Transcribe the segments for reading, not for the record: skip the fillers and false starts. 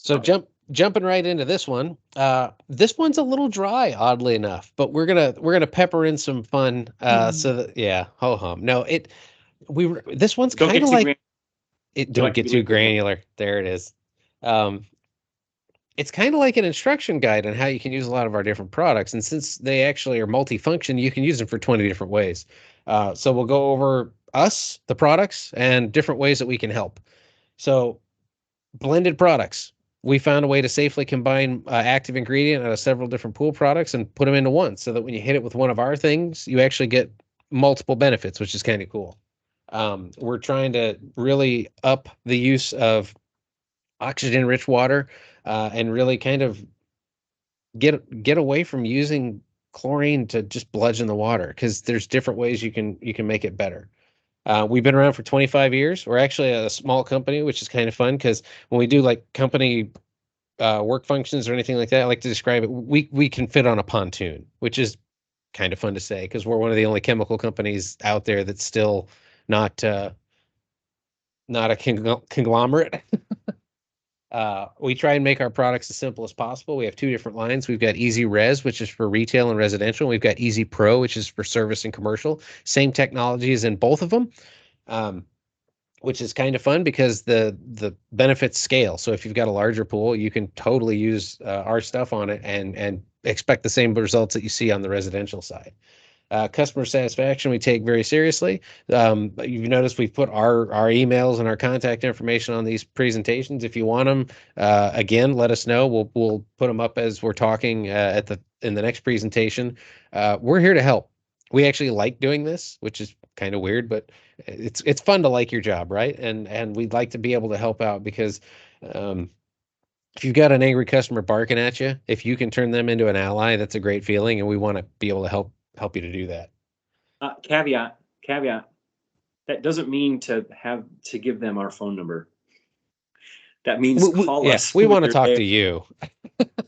So jumping right into this one. This one's a little dry, oddly enough, but we're gonna pepper in some fun. So that, yeah, ho hum. No, this one's Don't kind get of too like grand. it. We Don't like to get be too liquid now. granular. There it is. Um, it's kind of like an instruction guide on how you can use a lot of our different products, and since they actually are multifunction, you can use them for 20 different ways. So we'll go over us, the products, and different ways that we can help. So blended products. We found a way to safely combine active ingredient out of several different pool products and put them into one so that when you hit it with one of our things, you actually get multiple benefits, which is kind of cool. We're trying to really up the use of oxygen rich water and really kind of get away from using chlorine to just bludgeon the water because there's different ways you can make it better. We've been around for 25 years. We're actually a small company, which is kind of fun because when we do like company work functions or anything like that, I like to describe it. We can fit on a pontoon, which is kind of fun to say because we're one of the only chemical companies out there that's still not not a conglomerate. We try and make our products as simple as possible. We have two different lines. We've got EZRes, which is for retail and residential. We've got EZPRO, which is for service and commercial. Same technologies in both of them. Um, which is kind of fun because the benefits scale. So if you've got a larger pool, you can totally use our stuff on it and expect the same results that you see on the residential side. Customer satisfaction we take very seriously. You've noticed we've put our emails and our contact information on these presentations. If you want them, again, let us know. We'll put them up as we're talking in the next presentation. We're here to help. We actually like doing this, which is kind of weird, but it's fun to like your job, right? And we'd like to be able to help out because um, if you've got an angry customer barking at you, if you can turn them into an ally, that's a great feeling, and we want to be able to help you to do that. Caveat. That doesn't mean to have to give them our phone number. That means call Yeah, us we when want to you're talk there. to you.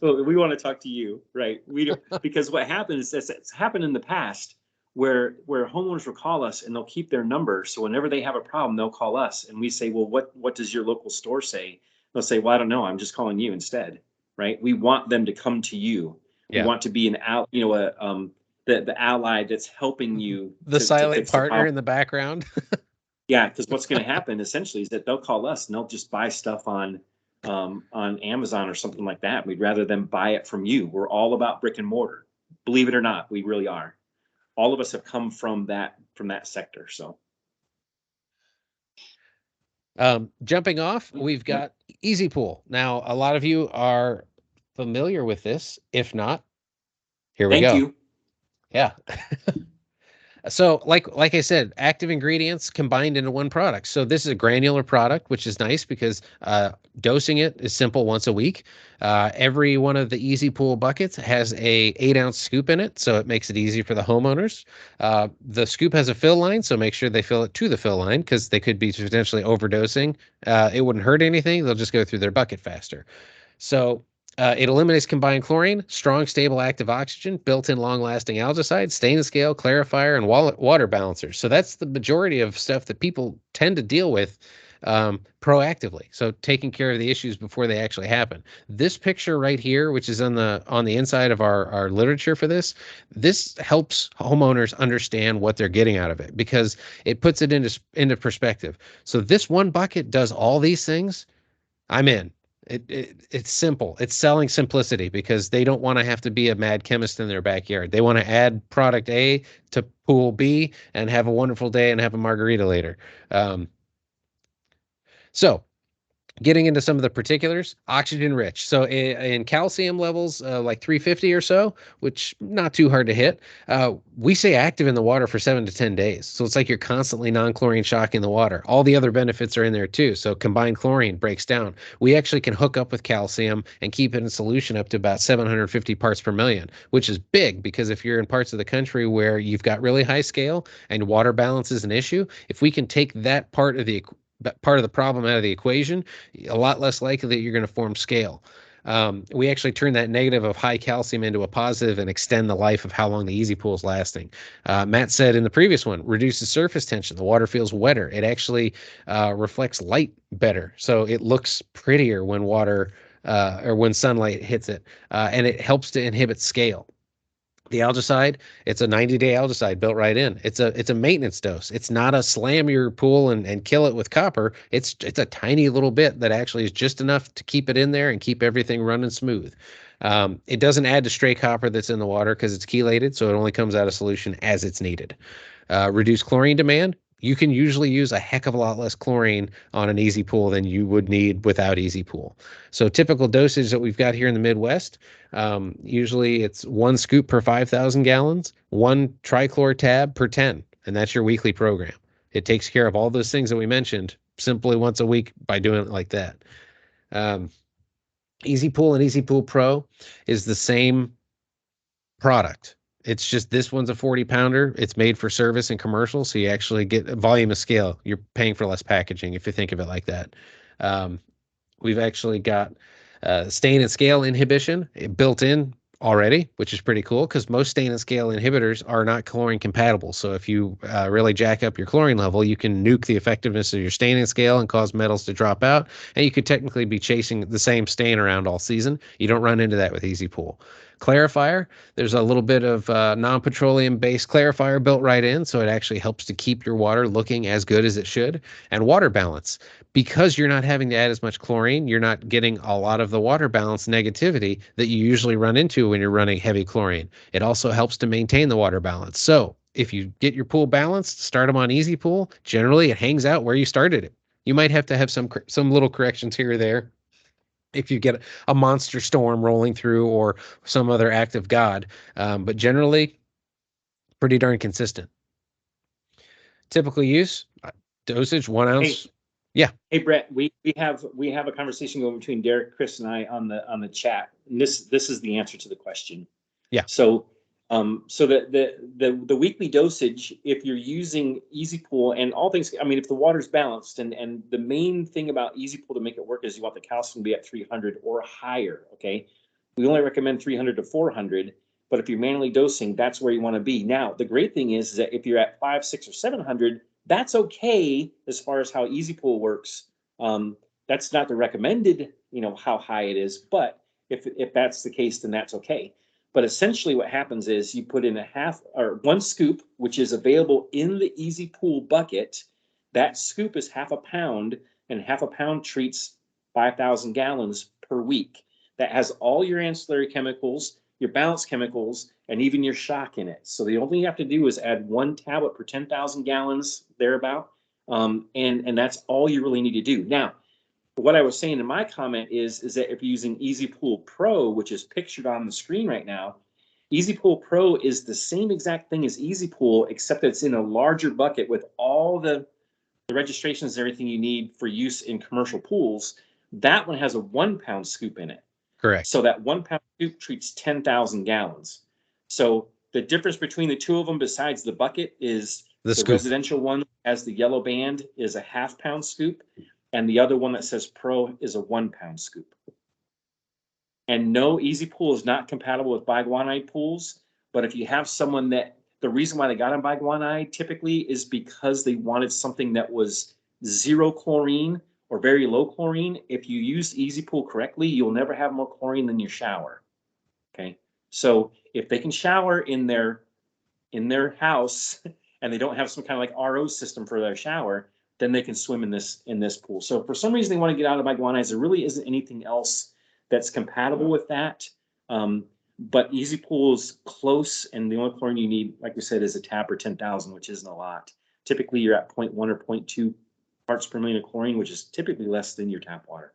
Well, we want to talk to you, right? We don't, because what happens is it's happened in the past where homeowners will call us and they'll keep their number. So whenever they have a problem, they'll call us and we say, well, what does your local store say? They'll say, well, I don't know. I'm just calling you instead, right? We want them to come to you. We Yeah, want to be an out, the ally that's helping you the to silent fix the partner problem. in the background. Yeah, because what's going to happen essentially is that they'll call us and they'll just buy stuff on Amazon or something like that. We'd rather them buy it from you. We're all about brick and mortar. Believe it or not, we really are. All of us have come from that sector. So Jumping off, we've got Easy Pool. Now, a lot of you are familiar with this. If not, here we thank go. you. Yeah. So, like I said, active ingredients combined into one product. So this is a granular product, which is nice because dosing it is simple once a week. Every one of the Easy Pool buckets has a 8-ounce scoop in it, so it makes it easy for the homeowners. The scoop has a fill line, so make sure they fill it to the fill line because they could be potentially overdosing. It wouldn't hurt anything; they'll just go through their bucket faster. So it eliminates combined chlorine, strong, stable, active oxygen, built-in, long-lasting algicide, stain scale, clarifier, and water balancers. So that's the majority of stuff that people tend to deal with proactively. So taking care of the issues before they actually happen. This picture right here, which is on the inside of our literature for this helps homeowners understand what they're getting out of it because it puts it into perspective. So this one bucket does all these things. I'm in. It's simple. It's selling simplicity because they don't want to have to be a mad chemist in their backyard. They want to add product A to pool B and have a wonderful day and have a margarita later. Um, so getting into some of the particulars, oxygen rich. So in calcium levels, like 350 or so, which not too hard to hit, we say active in the water for 7 to 10 days. So it's like you're constantly non-chlorine shocking the water. All the other benefits are in there too. So combined chlorine breaks down. We actually can hook up with calcium and keep it in solution up to about 750 parts per million, which is big because if you're in parts of the country where you've got really high scale and water balance is an issue, if we can take that part of the problem out of the equation, a lot less likely that you're going to form scale. We actually turn that negative of high calcium into a positive and extend the life of how long the easy pool is lasting. Matt said in the previous one, reduces surface tension. The water feels wetter. It actually reflects light better. So it looks prettier when water or when sunlight hits it, and it helps to inhibit scale. The algicide, it's a 90-day algicide built right in. It's a maintenance dose. It's not a slam your pool and kill it with copper. It's a tiny little bit that actually is just enough to keep it in there and keep everything running smooth. It doesn't add to stray copper that's in the water because it's chelated, so it only comes out of solution as it's needed. Reduce chlorine demand. You can usually use a heck of a lot less chlorine on an easy pool than you would need without easy pool. So typical dosage that we've got here in the Midwest, usually it's 1 scoop per 5,000 gallons, 1 trichlor tab per 10, and that's your weekly program. It takes care of all those things that we mentioned simply once a week by doing it like that. Easy Pool and Easy Pool Pro is the same product. It's just this one's a 40 pounder. It's made for service and commercial, so you actually get a volume of scale. You're paying for less packaging if you think of it like that. Um, we've actually got stain and scale inhibition built in already, which is pretty cool because most stain and scale inhibitors are not chlorine compatible. So if you really jack up your chlorine level, you can nuke the effectiveness of your stain and scale and cause metals to drop out. And you could technically be chasing the same stain around all season. You don't run into that with Easy Pool. Clarifier, there's a little bit of non-petroleum based clarifier built right in, so it actually helps to keep your water looking as good as it should. And water balance, because you're not having to add as much chlorine, you're not getting a lot of the water balance negativity that you usually run into when you're running heavy chlorine. It also helps to maintain the water balance. So if you get your pool balanced, start them on Easy Pool, generally it hangs out where you started it. You might have to have some little corrections here or there if you get a monster storm rolling through or some other act of God. But generally, pretty darn consistent. Typical use, dosage, 1 ounce. Hey, Yeah, hey Brett, we have a conversation going between Derek, Chris, and I on the chat. And this is the answer to the question. yeah, So so the weekly dosage, if you're using Easy Pool and all things, I mean, if the water's balanced, and the main thing about Easy Pool to make it work is you want the calcium to be at 300 or higher. Okay, we only recommend 300 to 400, but if you're manually dosing, that's where you want to be. Now, the great thing is that if you're at 5, 6, or 700, that's okay as far as how Easy Pool works. That's not the recommended, how high it is, but if that's the case, then that's okay. But essentially what happens is you put in a half or 1 scoop, which is available in the Easy Pool bucket. That scoop is half a pound, and half a pound treats 5,000 gallons per week. That has all your ancillary chemicals, your balance chemicals, and even your shock in it. So the only thing you have to do is add 1 tablet per 10,000 gallons, thereabout. And that's all you really need to do. Now, what I was saying in my comment is that if you're using Easy Pool Pro, which is pictured on the screen right now, Easy Pool Pro is the same exact thing as Easy Pool, except it's in a larger bucket with all the registrations and everything you need for use in commercial pools. That one has a 1 pound scoop in it. correct. So that 1 pound scoop treats 10,000 gallons. So the difference between the two of them, besides the bucket, is The the scoop. residential one as the yellow band is a half-pound scoop, and the other one that says Pro is a 1 pound scoop. And no, Easy Pool is not compatible with biguanide pools. But if you have someone that, the reason why they got on biguanide typically is because they wanted something that was 0 chlorine or very low chlorine. If you use Easy Pool correctly, you'll never have more chlorine than your shower. Okay. So if they can shower in their house and they don't have some kind of like RO system for their shower, then they can swim in this pool. So if for some reason they want to get out of biguanides, there really isn't anything else that's compatible with that. But Easy Pool is close, and the only chlorine you need, like we said, is a tab per 10,000, which isn't a lot. Typically, you're at 0.1 or 0.2 parts per million of chlorine, which is typically less than your tap water.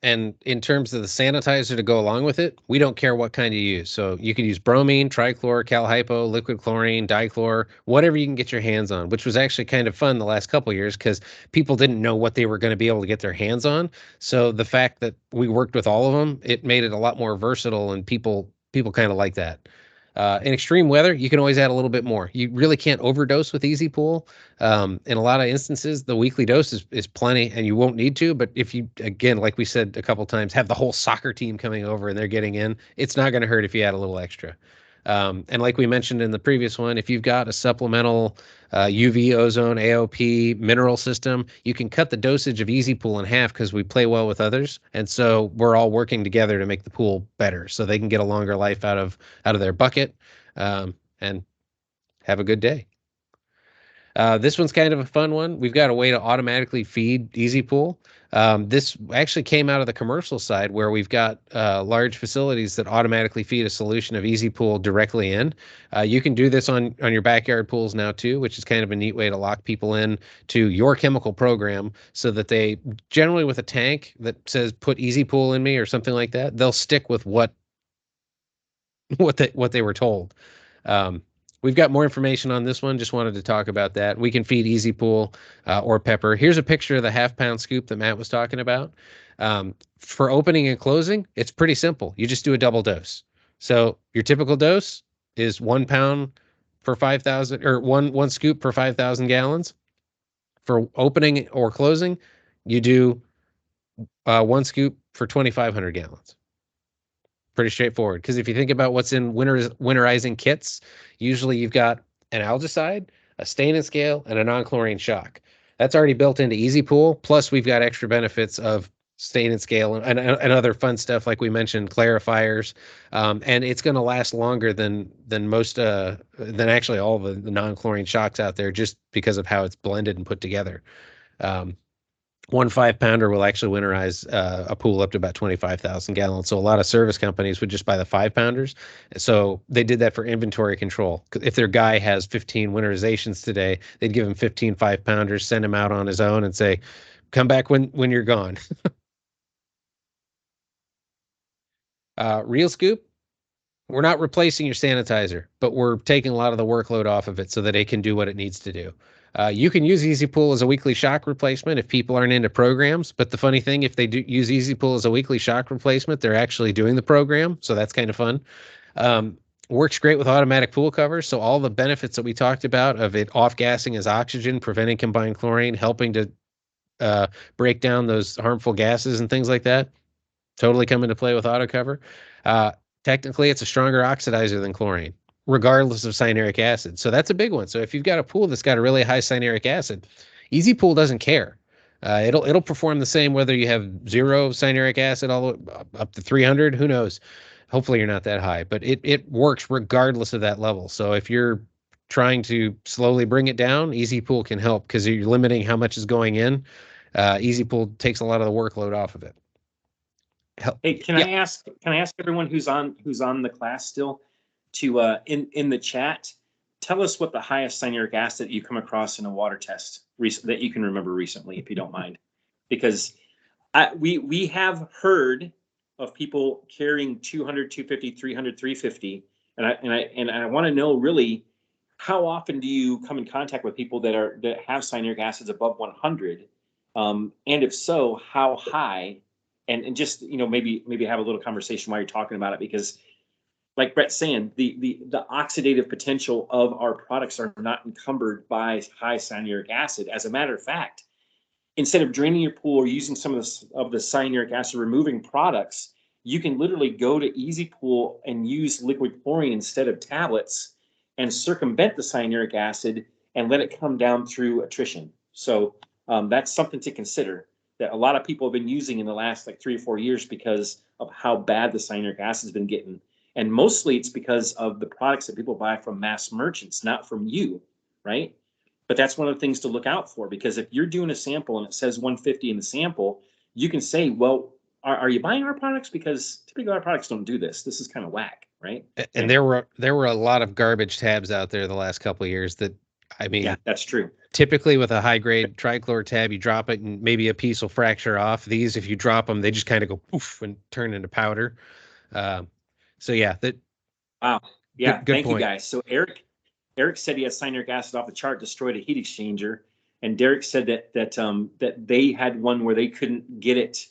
And in terms of the sanitizer to go along with it, we don't care what kind you use. So you can use bromine, trichlor, calhypo, liquid chlorine, dichlor, whatever you can get your hands on, which was actually kind of fun the last couple of years because people didn't know what they were going to be able to get their hands on. So the fact that we worked with all of them, it made it a lot more versatile, and people kind of like that. In extreme weather, you can always add a little bit more. You really can't overdose with Easy Pool. In a lot of instances, the weekly dose is plenty, and you won't need to. But if you, again, like we said a couple times, have the whole soccer team coming over and they're getting in, it's not going to hurt if you add a little extra. And like we mentioned in the previous one, if you've got a supplemental UV, ozone, AOP mineral system, you can cut the dosage of EZpool in half because we play well with others, and so we're all working together to make the pool better, so they can get a longer life out of their bucket, and have a good day. This one's kind of a fun one. We've got a way to automatically feed EZpool. This actually came out of the commercial side where we've got large facilities that automatically feed a solution of EZpool directly in. You can do this on your backyard pools now too, which is kind of a neat way to lock people in to your chemical program so that they generally with a tank that says put EZpool in me or something like that, they'll stick with what they were told. Um, we've got more information on this one. Just wanted to talk about that. We can feed EZpool or Pepper. Here's a picture of the half-pound scoop that Matt was talking about. For opening and closing, it's pretty simple. You just do a double dose. So your typical dose is 1 pound per 5,000 or one scoop per 5,000 gallons. For opening or closing, you do 1 scoop for 2,500 gallons. Pretty straightforward. Because if you think about what's in winterizing kits, usually you've got an algicide, a stain and scale, and a non-chlorine shock. That's already built into EZpool. Plus, we've got extra benefits of stain and scale and other fun stuff like we mentioned, clarifiers, and it's going to last longer than most than actually all the non-chlorine shocks out there, just because of how it's blended and put together. Um, one 5 pounder will actually winterize a pool up to about 25,000 gallons. So a lot of service companies would just buy the 5 pounders. So they did that for inventory control. If their guy has 15 winterizations today, they'd give him 15 5 pounders, send him out on his own and say, come back when you're gone. Real scoop, we're not replacing your sanitizer, but we're taking a lot of the workload off of it so that it can do what it needs to do. You can use EZpool as a weekly shock replacement if people aren't into programs. But the funny thing, if they do use EZpool as a weekly shock replacement, they're actually doing the program. So that's kind of fun. Works great with automatic pool covers. So all the benefits that we talked about of it off-gassing as oxygen, preventing combined chlorine, helping to break down those harmful gases and things like that, totally come into play with auto cover. Uh, Technically, it's a stronger oxidizer than chlorine, regardless of cyanuric acid. So that's a big one. So if you've got a pool that's got a really high cyanuric acid, EZpool doesn't care. It'll perform the same whether you have 0 cyanuric acid all the way up to 300. Who knows? Hopefully you're not that high, but it works regardless of that level. So if you're trying to slowly bring it down, EZpool can help because you're limiting how much is going in. EZpool takes a lot of the workload off of it. Hey, can Yeah. I ask? Can I ask everyone who's on the class still to in the chat, tell us what the highest cyanuric acid you come across in a water test that you can remember recently, if you don't mind, because we have heard of people carrying 200, 250, 300, 350, and I want to know really how often do you come in contact with people that have cyanuric acids above 100, and if so, how high? And just maybe have a little conversation while you're talking about it, because like Brett's saying, the oxidative potential of our products are not encumbered by high cyanuric acid. As a matter of fact, instead of draining your pool or using some of the cyanuric acid removing products, you can literally go to EZpool and use liquid chlorine instead of tablets and circumvent the cyanuric acid and let it come down through attrition. So that's something to consider that a lot of people have been using in the last like 3 or 4 years because of how bad the cyanuric acid has been getting. And mostly it's because of the products that people buy from mass merchants, not from you, right? But that's one of the things to look out for, because if you're doing a sample and it says 150 in the sample, you can say, well, are you buying our products? Because typically our products don't do this. This is kind of whack, right? And Anyway, there were a lot of garbage tabs out there the last couple of years that, I yeah, mean, that's true. typically with a high grade trichlor tab, you drop it and maybe a piece will fracture off. These, if you drop them, they just kind of go poof and turn into powder. Um, so yeah, that Wow. Yeah, good thank you point. guys. So Eric said he has cyanuric acid off the chart, destroyed a heat exchanger, and Derek said that they had one where they couldn't get it.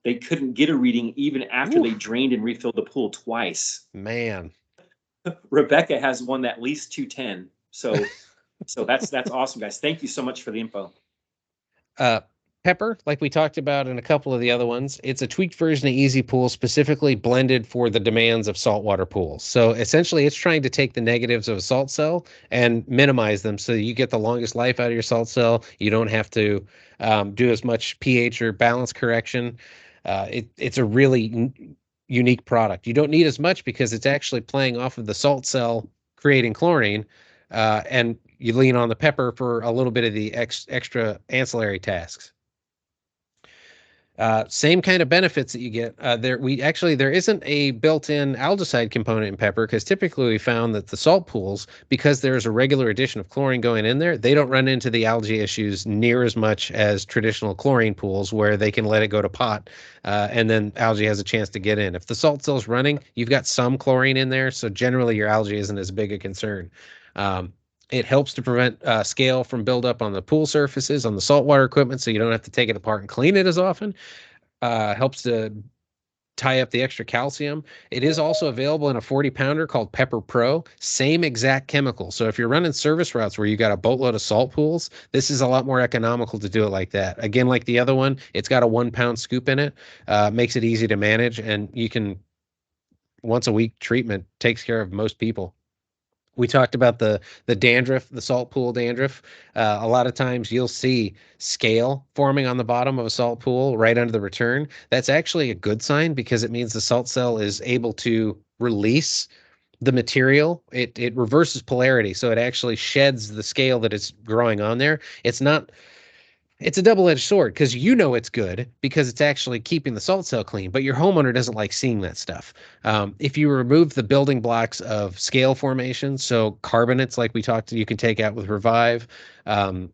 They couldn't get a reading even after they Oof, drained and refilled the pool twice. man. Rebecca has one that at least 210. So that's awesome, guys. Thank you so much for the info. Uh, Pepper, like we talked about in a couple of the other ones, it's a tweaked version of EZpool specifically blended for the demands of saltwater pools. So essentially, it's trying to take the negatives of a salt cell and minimize them so you get the longest life out of your salt cell. You don't have to do as much pH or balance correction. It's a really unique product. You don't need as much because it's actually playing off of the salt cell creating chlorine, and you lean on the pepper for a little bit of the extra ancillary tasks. Same kind of benefits that you get. There isn't a built-in algicide component in pepper because typically we found that the salt pools, because there's a regular addition of chlorine going in there, they don't run into the algae issues near as much as traditional chlorine pools where they can let it go to pot, and then algae has a chance to get in. If the salt cell's running, you've got some chlorine in there, so generally your algae isn't as big a concern. It helps to prevent scale from buildup on the pool surfaces, on the saltwater equipment, so you don't have to take it apart and clean it as often. Helps to tie up the extra calcium. It is also available in a 40 pounder called Pepper Pro. Same exact chemical. So if you're running service routes where you got a boatload of salt pools, this is a lot more economical to do it like that. Again, like the other one, it's got a 1 pound scoop in it. Makes it easy to manage, and you can once a week treatment takes care of most people. We talked about the dandruff, the salt pool dandruff. A lot of times you'll see scale forming on the bottom of a salt pool right under the return. That's actually a good sign because it means the salt cell is able to release the material. It reverses polarity, so it actually sheds the scale that is growing on there. It's a double-edged sword because you know it's good because it's actually keeping the salt cell clean, but your homeowner doesn't like seeing that stuff. If you remove the building blocks of scale formation, so carbonates like we talked, you can take out with Revive. Um,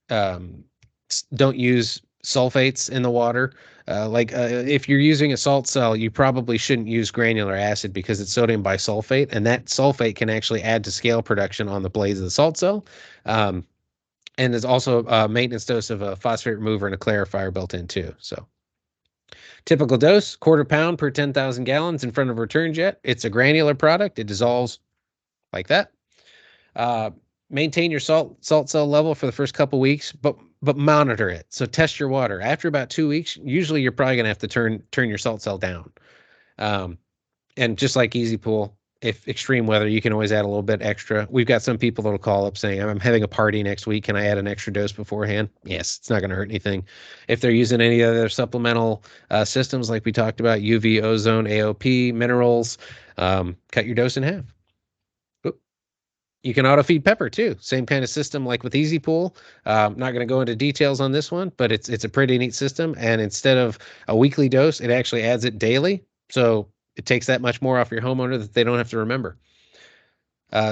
um, don't use sulfates in the water. If you're using a salt cell, you probably shouldn't use granular acid because it's sodium bisulfate, and that sulfate can actually add to scale production on the blades of the salt cell. Um, and there's also a maintenance dose of a phosphate remover and a clarifier built in too. So typical dose, quarter pound per 10,000 gallons in front of a return jet. It's a granular product. It dissolves like that. Uh, Maintain your salt cell level for the first couple weeks, but monitor it. So test your water. After about 2 weeks, usually you're probably gonna have to turn your salt cell down. Um, and just like EZpool, if extreme weather, you can always add a little bit extra. We've got some people that'll call up saying, I'm having a party next week. Can I add an extra dose beforehand? Yes, it's not going to hurt anything. If they're using any other supplemental systems like we talked about, UV, ozone, AOP, minerals, cut your dose in half. You can auto feed pepper too. Same kind of system like with EZpool. Not going to go into details on this one, but it's a pretty neat system. And instead of a weekly dose, it actually adds it daily. So it takes that much more off your homeowner that they don't have to remember.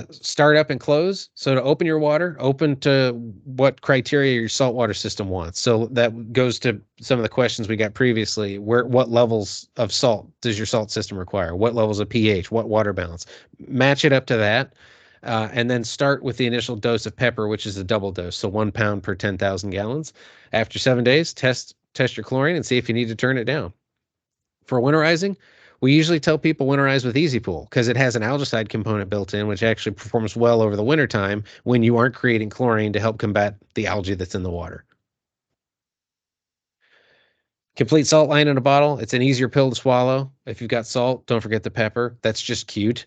Start up and close. So to open your water, open to what criteria your saltwater system wants. So that goes to some of the questions we got previously. What levels of salt does your salt system require? What levels of pH? What water balance? Match it up to that. And then start with the initial dose of pepper, which is a double dose, so 1 pound per 10,000 gallons. After 7 days, test your chlorine and see if you need to turn it down. For winterizing, we usually tell people winterize with EZpool because it has an algicide component built in, which actually performs well over the wintertime when you aren't creating chlorine to help combat the algae that's in the water. Complete salt line in a bottle. It's an easier pill to swallow. If you've got salt, don't forget the pepper. That's just cute.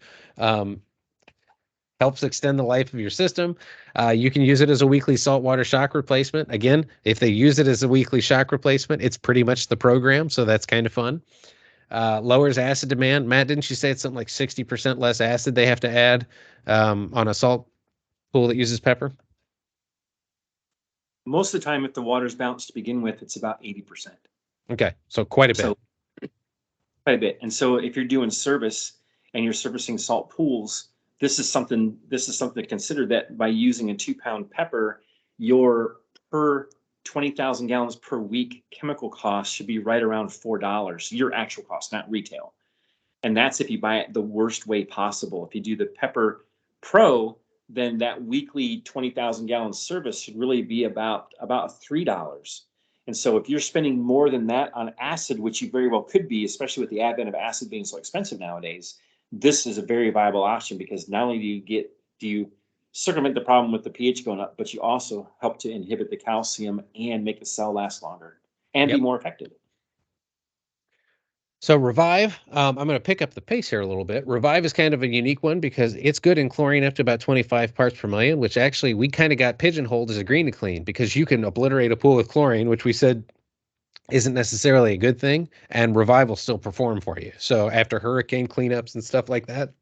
Helps extend the life of your system. You can use it as a weekly saltwater shock replacement. Again, if they use it as a weekly shock replacement, it's pretty much the program, so that's kind of fun. Lowers acid demand. Matt, didn't you say it's something like 60% less acid they have to add on a salt pool that uses pepper? Most of the time, if the water's balanced to begin with, it's about 80%. Okay, so quite a bit. So quite a bit. And so if you're doing service and you're servicing salt pools, this is something to consider, that by using a 2 pound pepper, your per 20,000 gallons per week chemical cost should be right around $4, your actual cost, not retail. And that's if you buy it the worst way possible. If you do the Pepper Pro, then that weekly 20,000 gallon service should really be about $3. And so if you're spending more than that on acid, which you very well could be, especially with the advent of acid being so expensive nowadays, this is a very viable option because not only do you circumvent the problem with the pH going up, but you also help to inhibit the calcium and make the cell last longer and be Yep. more effective. So Revive, I'm going to pick up the pace here a little bit. Revive is kind of a unique one because it's good in chlorine up to about 25 parts per million, which actually we kind of got pigeonholed as a green to clean because you can obliterate a pool with chlorine, which we said isn't necessarily a good thing, and Revive will still perform for you. So after hurricane cleanups and stuff like that,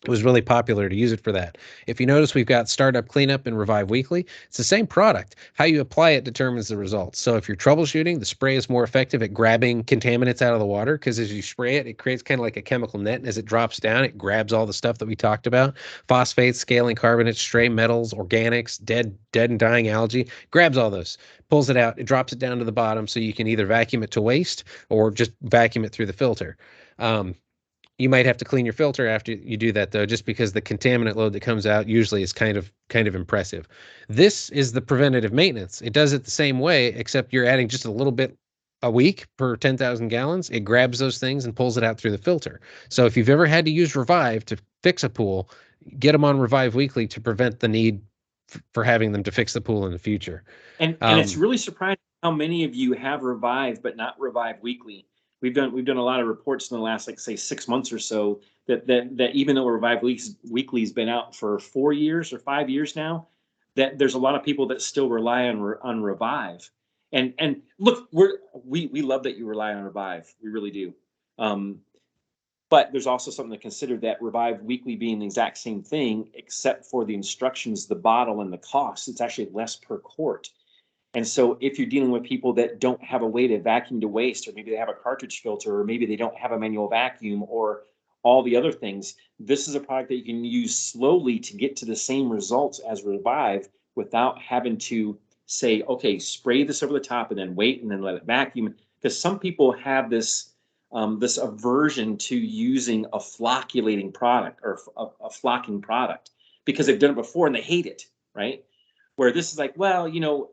it was really popular to use it for that. If you notice, we've got Startup Cleanup and Revive Weekly. It's the same product. How you apply it determines the results. So if you're troubleshooting, the spray is more effective at grabbing contaminants out of the water because as you spray it, it creates kind of like a chemical net. And as it drops down, it grabs all the stuff that we talked about: phosphates, scaling carbonates, stray metals, organics, dead and dying algae. Grabs all those, pulls it out, it drops it down to the bottom so you can either vacuum it to waste or just vacuum it through the filter. You might have to clean your filter after you do that, though, just because the contaminant load that comes out usually is kind of impressive. This is the preventative maintenance. It does it the same way, except you're adding just a little bit a week per 10,000 gallons. It grabs those things and pulls it out through the filter. So if you've ever had to use Revive to fix a pool, get them on Revive Weekly to prevent the need for having them to fix the pool in the future. And it's really surprising how many of you have Revive but not Revive Weekly. We've done a lot of reports in the last, like, say, 6 months or so that even though Revive Weekly's been out for 4 years or 5 years now, that there's a lot of people that still rely on Revive. And look, we love that you rely on Revive. We really do. But there's also something to consider, that Revive Weekly being the exact same thing, except for the instructions, the bottle, and the cost. It's actually less per quart. And so if you're dealing with people that don't have a way to vacuum to waste, or maybe they have a cartridge filter, or maybe they don't have a manual vacuum, or all the other things, this is a product that you can use slowly to get to the same results as Revive without having to say, okay, spray this over the top and then wait and then let it vacuum. Because some people have this aversion to using a flocculating product, or a flocking product, because they've done it before and they hate it, right? Where this is like, well,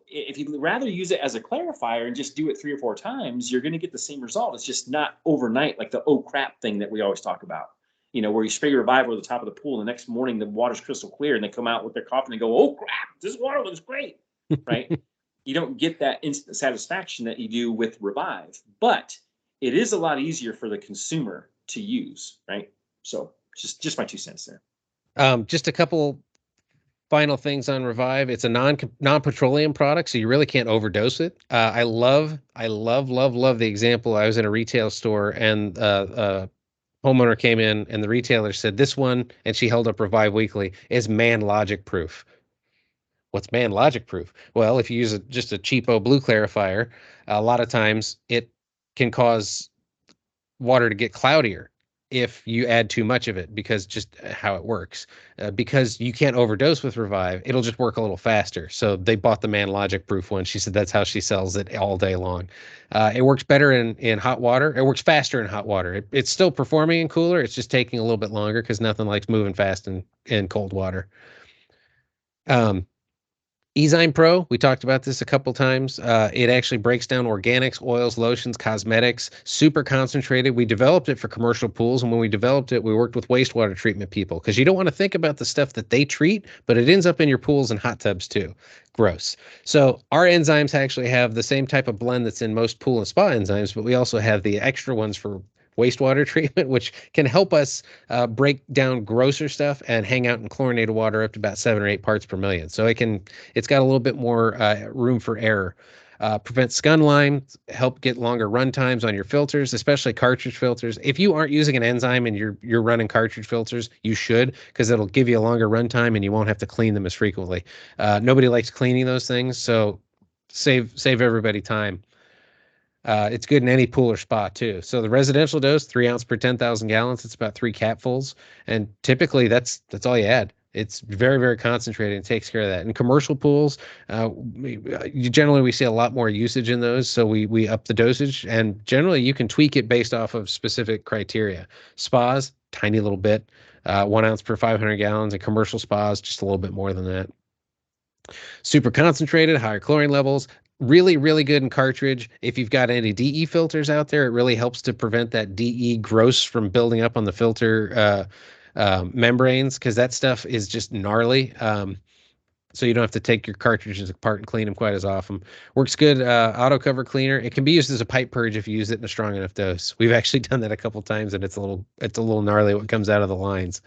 if you'd rather use it as a clarifier and just do it 3 or 4 times, you're going to get the same result. It's just not overnight, like the oh crap thing that we always talk about. Where you spray your Revive over the top of the pool, and the next morning the water's crystal clear, and they come out with their coffee and they go, oh crap, this water looks great, right? You don't get that instant satisfaction that you do with Revive, but it is a lot easier for the consumer to use, right? So just my 2 cents there. Just a couple final things on Revive. It's a non-petroleum product, so you really can't overdose it. I love the example. I was in a retail store, and a homeowner came in, and the retailer said, this one, and she held up Revive Weekly, is man logic proof. What's man logic proof? Well, if you use just a cheapo blue clarifier, a lot of times it can cause water to get cloudier if you add too much of it, because just how it works. Because you can't overdose with Revive, it'll just work a little faster. So they bought the man logic proof one. She said that's how she sells it all day long. It works better in hot water. It works faster in hot water. It's still performing in cooler. It's just taking a little bit longer because nothing likes moving fast in cold water. EZymePRO, we talked about this a couple times. It actually breaks down organics, oils, lotions, cosmetics, super concentrated. We developed it for commercial pools, and when we developed it, we worked with wastewater treatment people, because you don't want to think about the stuff that they treat, but it ends up in your pools and hot tubs too. Gross. So our enzymes actually have the same type of blend that's in most pool and spa enzymes, but we also have the extra ones for wastewater treatment, which can help us break down grosser stuff and hang out in chlorinated water up to about 7 or 8 parts per million. So it's got a little bit more room for error. Prevent scun lines, help get longer run times on your filters, especially cartridge filters. If you aren't using an enzyme and you're running cartridge filters, you should, because it'll give you a longer run time and you won't have to clean them as frequently. Nobody likes cleaning those things, so save everybody time. It's good in any pool or spa too. So the residential dose, 3 ounce per 10,000 gallons. It's about 3 capfuls, and typically that's all you add. It's very, very concentrated and takes care of that. In commercial pools, we see a lot more usage in those, so we up the dosage, and generally you can tweak it based off of specific criteria. Spas, tiny little bit, 1 ounce per 500 gallons, and commercial spas just a little bit more than that. Super concentrated, higher chlorine levels. Really, really good in cartridge. If you've got any DE filters out there, it really helps to prevent that DE gross from building up on the filter membranes, because that stuff is just gnarly. So you don't have to take your cartridges apart and clean them quite as often. Works good. Auto cover cleaner. It can be used as a pipe purge if you use it in a strong enough dose. We've actually done that a couple times, and it's a little gnarly what comes out of the lines.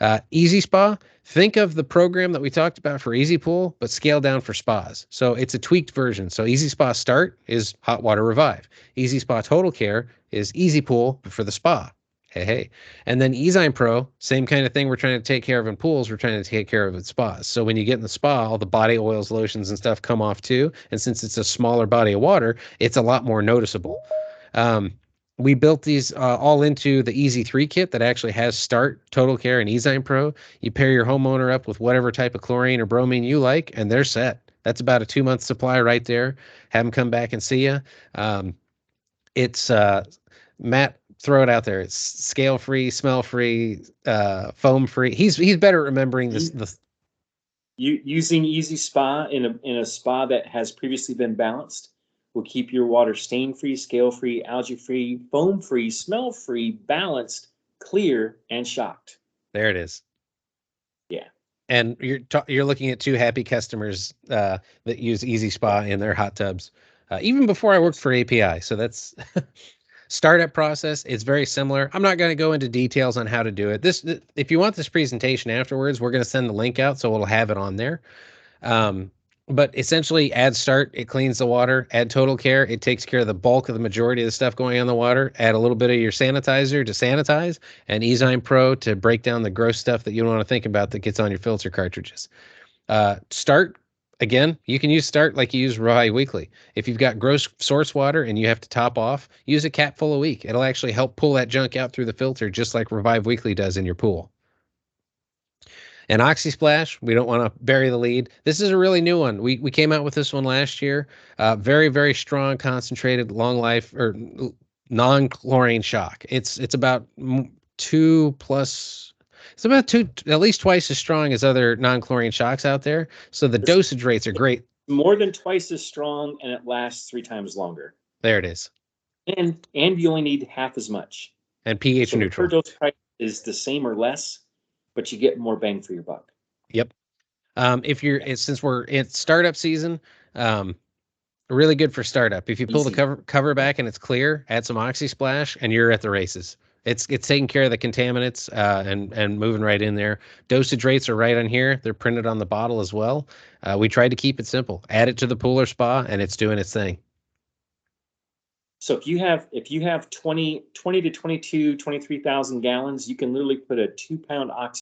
EZSPA. Think of the program that we talked about for EZpool, but scale down for spas. So it's a tweaked version. So EZSPA Start is Hot Water Revive. EZSPA Total Care is EZpool for the spa. Hey. And then EZymePRO, same kind of thing we're trying to take care of in pools, we're trying to take care of in spas. So when you get in the spa, all the body oils, lotions, and stuff come off too. And since it's a smaller body of water, it's a lot more noticeable. We built these all into the EZ3 kit that actually has Start, Total Care, and EZymePRO. You pair your homeowner up with whatever type of chlorine or bromine you like, and they're set. That's about a 2-month supply right there. Have them come back and see you. It's Matt, throw it out there. It's scale free, smell free, foam free. He's better at remembering this. Using EZSPA in a spa that has previously been balanced will keep your water stain free, scale free, algae free, foam free, smell free, balanced, clear, and shocked. There it is. Yeah. And you're looking at 2 happy customers that use EZSPA in their hot tubs. Even before I worked for API. So that's startup process. It's very similar. I'm not going to go into details on how to do it. If you want this presentation afterwards, we're going to send the link out, so we'll have it on there. But essentially, add Start, it cleans the water. Add Total Care, it takes care of the bulk of the majority of the stuff going on in the water. Add a little bit of your sanitizer to sanitize, and EZymePRO to break down the gross stuff that you don't want to think about that gets on your filter cartridges. Start, again, you can use Start like you use Revive Weekly. If you've got gross source water and you have to top off, use a cap full a week. It'll actually help pull that junk out through the filter, just like Revive Weekly does in your pool. And OXY SPLASH, we don't want to bury the lead. This is a really new one. We came out with this one last year. Very, very strong, concentrated, long life, or non-chlorine shock. It's about 2 plus. It's about 2, at least twice as strong as other non-chlorine shocks out there. So the dosage rates are great. More than twice as strong, and it lasts 3 times longer. There it is. And you only need half as much. And pH neutral. The per dose price is the same or less, but you get more bang for your buck. Yep. Since we're in startup season, really good for startup. If you pull the cover back and it's clear, add some OXY SPLASH and you're at the races. It's taking care of the contaminants and moving right in there. Dosage rates are right on here. They're printed on the bottle as well. We tried to keep it simple. Add it to the pool or spa, and it's doing its thing. So if you have 20 to 22, 23,000 gallons, you can literally put a 2-pound OXY